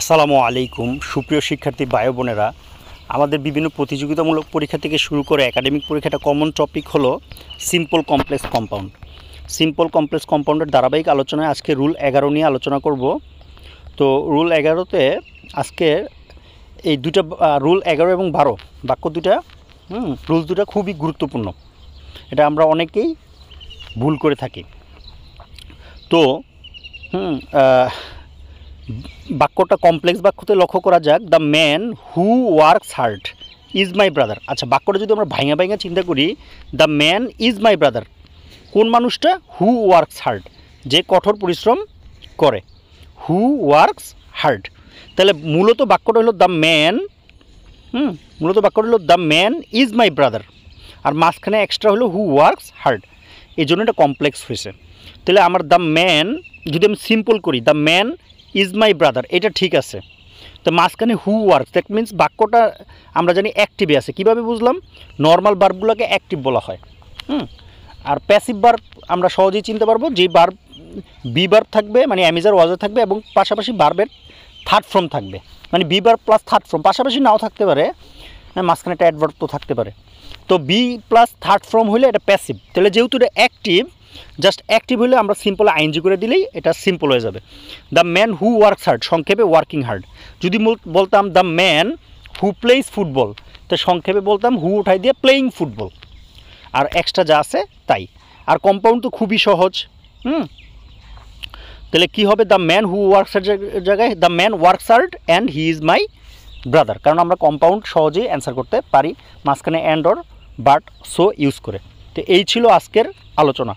আসসালামু আলাইকুম সুপ্রিয় শিক্ষার্থী ভাই বোনেরা, আমাদের বিভিন্ন প্রতিযোগিতামূলক পরীক্ষা থেকে শুরু করে একাডেমিক পরীক্ষাটা কমন টপিক হলো simple complex compound. Simple complex কম্পাউন্ডের ধারাবাহিক আলোচনায় আজকে রুল 11 নিয়ে আলোচনা করব। তো রুল 11তে আজকে এই দুটা রুল 11 এবং 12 বাক্য দুটা রুল দুটা খুবই গুরুত্বপূর্ণ। এটা আমরা অনেকেই ভুল করে থাকি। তো বাক্যটা কমপ্লেক্স বাক্যতে লক্ষ্য করা যাক, the man who works hard is my brother. আচ্ছা, বাক্যটা যদি আমরা ভাঙা ভাঙা চিন্তা করি, the man is my brother, কোন মানুষটা? হু ওয়ার্কস হার্ড, যে কঠোর পরিশ্রম করে, হু ওয়ার্কস হার্ড। তাহলে মূলত বাক্যটা হলো দ্য ম্যান, মূলত বাক্যটা হলো the man is my brother, আর মাঝখানে এক্সট্রা হলো হু ওয়ার্কস হার্ড, এই জন্য এটা কমপ্লেক্স হয়েছে। তাহলে আমার দ্য ম্যান যদি আমি সিম্পল করি, the man is my brother, এটা ঠিক আছে। তো মাঝখানে হু ওয়ার্কস, দ্যাট মিনস বাক্যটা আমরা জানি অ্যাক্টিভে আছে। কীভাবে বুঝলাম? নর্মাল বার্বগুলোকে অ্যাক্টিভ বলা হয়। আর প্যাসিভ বার্ব আমরা সহজেই চিনতে পারবো, যে বার্ব বি বার্ব থাকবে, মানে অ্যামিজার ওয়াজার থাকবে, এবং পাশাপাশি বার্বের থার্ড ফর্ম থাকবে, মানে be verb plus third form, পাশাপাশি নাও থাকতে পারে, মাঝখানে একটা অ্যাডভার্ব তো থাকতে পারে। তো বি প্লাস থার্ড ফর্ম হলে এটা প্যাসিভ। তাহলে যেহেতু এটা অ্যাক্টিভ, জাস্ট অ্যাক্টিভ হলে আমরা সিম্পল আইএনজি করে দিলেই এটা সিম্পল হয়ে যাবে। The man who works hard, সংক্ষেপে ওয়ার্কিং হার্ড। যদি বলতাম the man who plays football, তো সংক্ষেপে বলতাম হু উঠাই দিয়ে প্লেয়িং ফুটবল, আর এক্সট্রা যা আছে তাই। আর কম্পাউন্ড তো খুবই সহজ। তাহলে কী হবে? The man who works hard জায়গায় the man works hard and he is my brother, কারণ আমরা কম্পাউন্ড সহজেই অ্যান্সার করতে পারি মাঝখানে and or but so use করে। তো এই ছিল আজকের আলোচনা।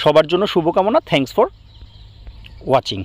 সবার জন্য শুভকামনা। Thanks for watching.